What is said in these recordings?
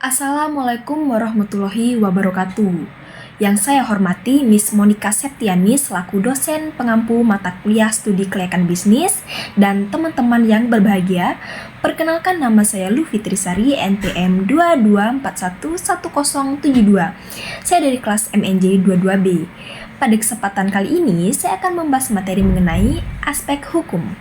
Assalamualaikum warahmatullahi wabarakatuh. Yang saya hormati Miss Monica Septiani selaku dosen pengampu mata kuliah studi kelayakan bisnis dan teman-teman yang berbahagia. Perkenalkan, nama saya Lu Fitrisari, NPM 22411072. Saya dari kelas MNJ 22B. Pada kesempatan kali ini saya akan membahas materi mengenai aspek hukum.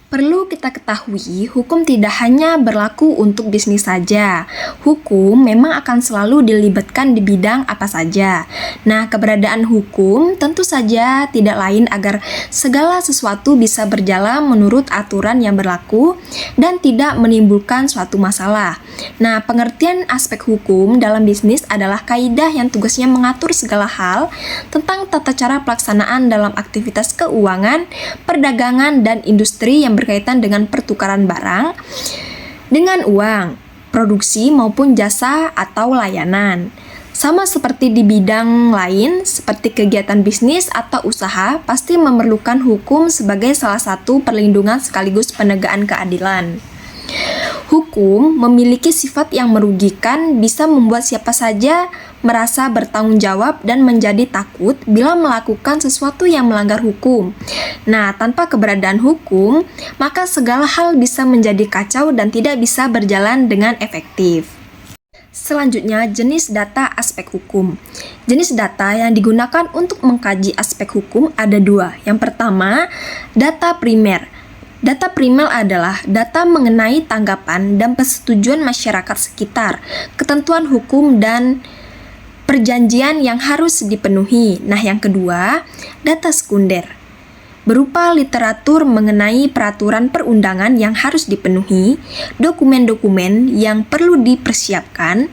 Perlu kita ketahui, hukum tidak hanya berlaku untuk bisnis saja. Hukum memang akan selalu dilibatkan di bidang apa saja. Nah, keberadaan hukum tentu saja tidak lain agar segala sesuatu bisa berjalan menurut aturan yang berlaku dan tidak menimbulkan suatu masalah. Nah, pengertian aspek hukum dalam bisnis adalah kaidah yang tugasnya mengatur segala hal tentang tata cara pelaksanaan dalam aktivitas keuangan, perdagangan, dan industri yang berkaitan dengan pertukaran barang dengan uang, produksi maupun jasa atau layanan. Sama seperti di bidang lain, seperti kegiatan bisnis atau usaha, pasti memerlukan hukum sebagai salah satu perlindungan sekaligus penegakan keadilan. Hukum memiliki sifat yang merugikan, bisa membuat siapa saja merasa bertanggung jawab dan menjadi takut bila melakukan sesuatu yang melanggar hukum. Nah, tanpa keberadaan hukum, maka segala hal bisa menjadi kacau dan tidak bisa berjalan dengan efektif. Selanjutnya, jenis data aspek hukum. Jenis data yang digunakan untuk mengkaji aspek hukum ada dua. Yang pertama, data primer. Data primer adalah data mengenai tanggapan dan persetujuan masyarakat sekitar, ketentuan hukum dan perjanjian yang harus dipenuhi. Nah, yang kedua, data sekunder, berupa literatur mengenai peraturan perundangan yang harus dipenuhi, dokumen-dokumen yang perlu dipersiapkan,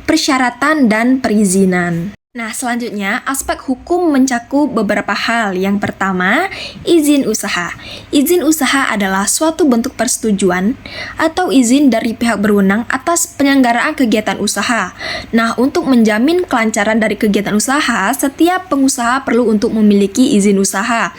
persyaratan dan perizinan. Nah, selanjutnya, aspek hukum mencakup beberapa hal. Yang pertama, izin usaha. Izin usaha adalah suatu bentuk persetujuan atau izin dari pihak berwenang atas penyelenggaraan kegiatan usaha. Nah, untuk menjamin kelancaran dari kegiatan usaha, setiap pengusaha perlu untuk memiliki izin usaha.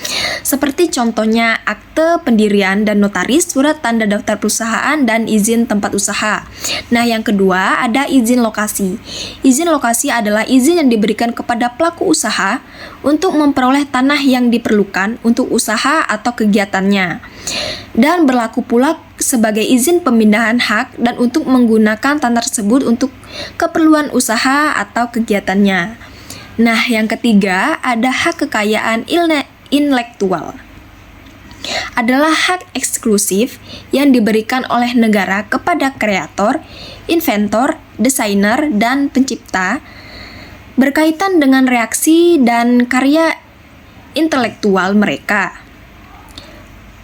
Seperti contohnya akte pendirian dan notaris, surat tanda daftar perusahaan, dan izin tempat usaha. Nah, yang kedua, ada izin lokasi. Izin lokasi adalah izin yang diberikan kepada pelaku usaha untuk memperoleh tanah yang diperlukan untuk usaha atau kegiatannya, dan berlaku pula sebagai izin pemindahan hak dan untuk menggunakan tanah tersebut untuk keperluan usaha atau kegiatannya. Nah, yang ketiga, ada hak kekayaan intelektual. Adalah hak eksklusif yang diberikan oleh negara kepada kreator, inventor, desainer, dan pencipta berkaitan dengan reaksi dan karya intelektual mereka.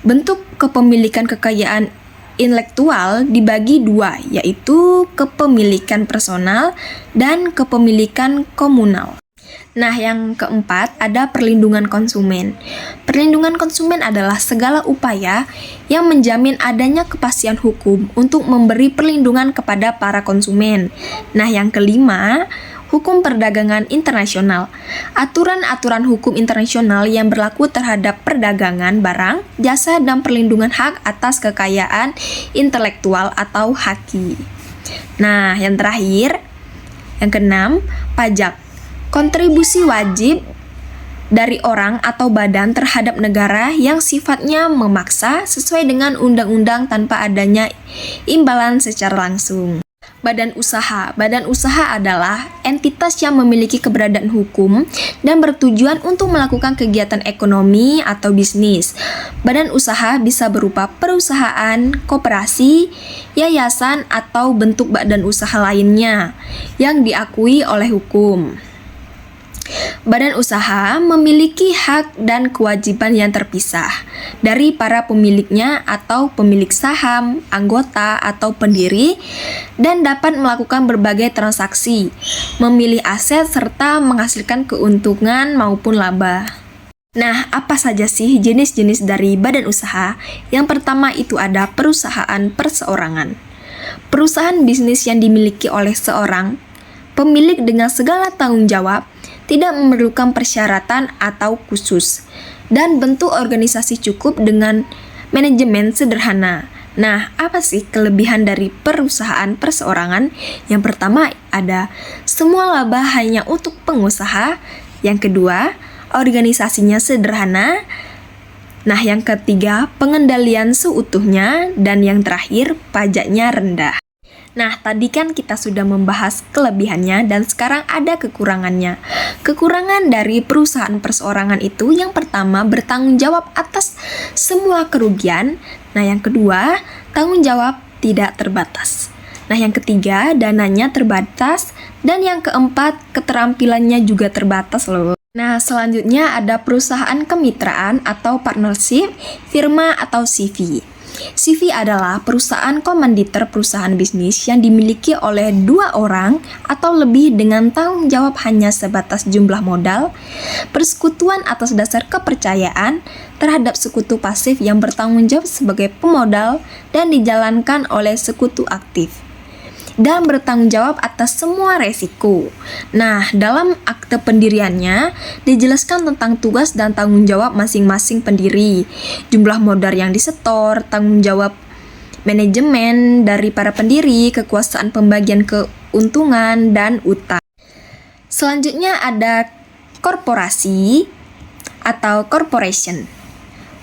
Bentuk kepemilikan kekayaan intelektual dibagi dua, yaitu kepemilikan personal dan kepemilikan komunal. Nah, yang keempat, ada perlindungan konsumen. Perlindungan konsumen adalah segala upaya yang menjamin adanya kepastian hukum untuk memberi perlindungan kepada para konsumen. Nah, yang kelima, hukum perdagangan internasional. Aturan-aturan hukum internasional yang berlaku terhadap perdagangan barang, jasa, dan perlindungan hak atas kekayaan intelektual atau haki. Nah, yang terakhir, yang keenam, pajak. Kontribusi wajib dari orang atau badan terhadap negara yang sifatnya memaksa sesuai dengan undang-undang tanpa adanya imbalan secara langsung. Badan usaha. Badan usaha adalah entitas yang memiliki keberadaan hukum dan bertujuan untuk melakukan kegiatan ekonomi atau bisnis. Badan usaha bisa berupa perusahaan, koperasi, yayasan, atau bentuk badan usaha lainnya yang diakui oleh hukum. Badan usaha memiliki hak dan kewajiban yang terpisah dari para pemiliknya atau pemilik saham, anggota, atau pendiri, dan dapat melakukan berbagai transaksi, memilih aset, serta menghasilkan keuntungan maupun laba. Nah, apa saja sih jenis-jenis dari badan usaha? Yang pertama itu ada perusahaan perseorangan. Perusahaan bisnis yang dimiliki oleh seorang pemilik dengan segala tanggung jawab, tidak memerlukan persyaratan atau khusus, dan bentuk organisasi cukup dengan manajemen sederhana. Nah, apa sih kelebihan dari perusahaan perseorangan? Yang pertama ada semua laba hanya untuk pengusaha. Yang kedua, organisasinya sederhana. Nah, yang ketiga, pengendalian seutuhnya. Dan yang terakhir, pajaknya rendah. Nah, tadi kan kita sudah membahas kelebihannya dan sekarang ada kekurangannya. Kekurangan dari perusahaan perseorangan itu yang pertama bertanggung jawab atas semua kerugian. Nah, yang kedua, tanggung jawab tidak terbatas. Nah, yang ketiga, dananya terbatas. Dan yang keempat, keterampilannya juga terbatas loh. Nah, selanjutnya ada perusahaan kemitraan atau partnership, firma atau CV. CV adalah perusahaan komanditer perusahaan bisnis yang dimiliki oleh 2 orang atau lebih dengan tanggung jawab hanya sebatas jumlah modal, persekutuan atas dasar kepercayaan terhadap sekutu pasif yang bertanggung jawab sebagai pemodal dan dijalankan oleh sekutu aktif, dan bertanggung jawab atas semua resiko. Nah, dalam akte pendiriannya dijelaskan tentang tugas dan tanggung jawab masing-masing pendiri, jumlah modal yang disetor, tanggung jawab manajemen dari para pendiri, kekuasaan pembagian keuntungan, dan utang. Selanjutnya ada korporasi atau corporation.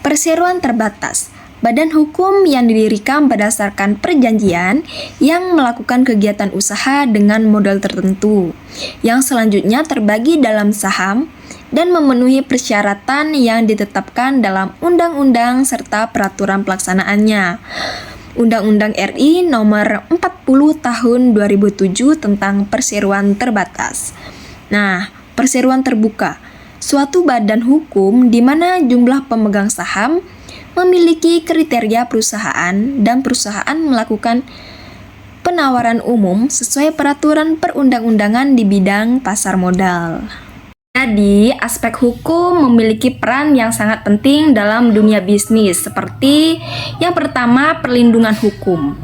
Perseroan terbatas. Badan hukum yang didirikan berdasarkan perjanjian yang melakukan kegiatan usaha dengan modal tertentu, yang selanjutnya terbagi dalam saham dan memenuhi persyaratan yang ditetapkan dalam undang-undang serta peraturan pelaksanaannya. Undang-Undang RI Nomor 40 Tahun 2007 tentang perseroan terbatas. Nah, perseroan terbuka, suatu badan hukum di mana jumlah pemegang saham memiliki kriteria perusahaan dan perusahaan melakukan penawaran umum sesuai peraturan perundang-undangan di bidang pasar modal. Jadi, aspek hukum memiliki peran yang sangat penting dalam dunia bisnis, seperti yang pertama, perlindungan hukum.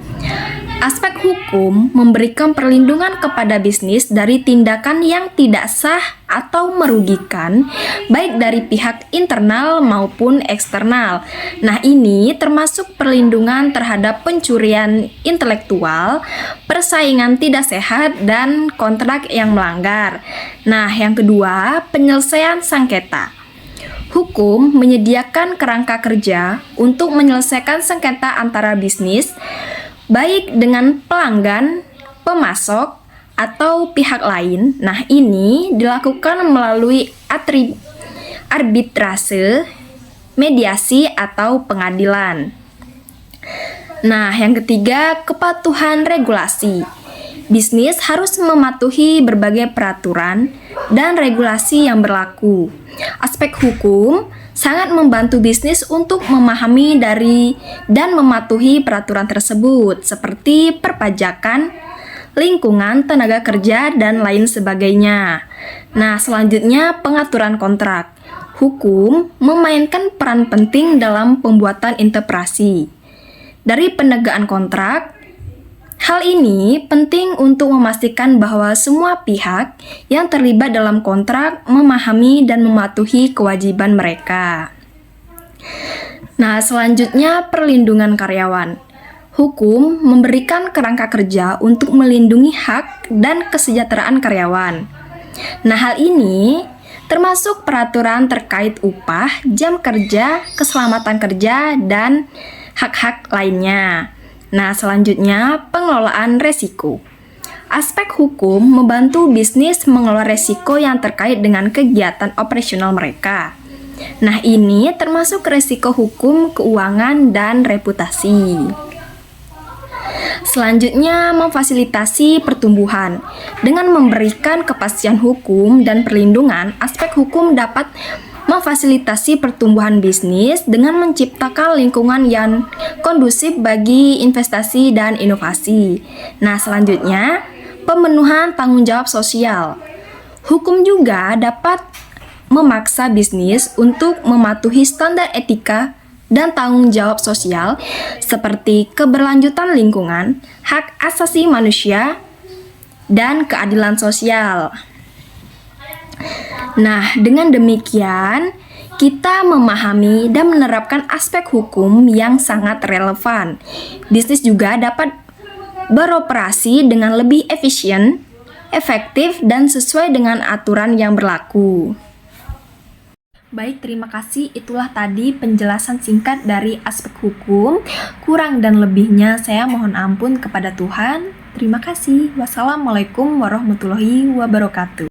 Aspek hukum memberikan perlindungan kepada bisnis dari tindakan yang tidak sah atau merugikan, baik dari pihak internal maupun eksternal. Nah, ini termasuk perlindungan terhadap pencurian intelektual, persaingan tidak sehat, dan kontrak yang melanggar. Nah, yang kedua, penyelesaian sengketa. Hukum menyediakan kerangka kerja untuk menyelesaikan sengketa antara bisnis, baik dengan pelanggan, pemasok, atau pihak lain. Nah, ini dilakukan melalui arbitrase, mediasi, atau pengadilan. Nah, yang ketiga, kepatuhan regulasi. Bisnis harus mematuhi berbagai peraturan dan regulasi yang berlaku. Aspek hukum sangat membantu bisnis untuk memahami dari dan mematuhi peraturan tersebut, seperti perpajakan, lingkungan, tenaga kerja, dan lain sebagainya. Nah, selanjutnya pengaturan kontrak. Hukum memainkan peran penting dalam pembuatan interpretasi. Dari penegakan kontrak, hal ini penting untuk memastikan bahwa semua pihak yang terlibat dalam kontrak memahami dan mematuhi kewajiban mereka. Nah, selanjutnya perlindungan karyawan. Hukum memberikan kerangka kerja untuk melindungi hak dan kesejahteraan karyawan. Nah, hal ini termasuk peraturan terkait upah, jam kerja, keselamatan kerja, dan hak-hak lainnya. Nah, selanjutnya pengelolaan resiko. Aspek hukum membantu bisnis mengelola resiko yang terkait dengan kegiatan operasional mereka. Nah, ini termasuk resiko hukum, keuangan, dan reputasi. Selanjutnya, memfasilitasi pertumbuhan. Dengan memberikan kepastian hukum dan perlindungan, aspek hukum dapat memfasilitasi pertumbuhan bisnis dengan menciptakan lingkungan yang kondusif bagi investasi dan inovasi. Nah, selanjutnya, pemenuhan tanggung jawab sosial. Hukum juga dapat memaksa bisnis untuk mematuhi standar etika dan tanggung jawab sosial seperti keberlanjutan lingkungan, hak asasi manusia, dan keadilan sosial. Nah, dengan demikian kita memahami dan menerapkan aspek hukum yang sangat relevan. Bisnis juga dapat beroperasi dengan lebih efisien, efektif, dan sesuai dengan aturan yang berlaku. Baik, terima kasih. Itulah tadi penjelasan singkat dari aspek hukum. Kurang dan lebihnya saya mohon ampun kepada Tuhan. Terima kasih. Wassalamualaikum warahmatullahi wabarakatuh.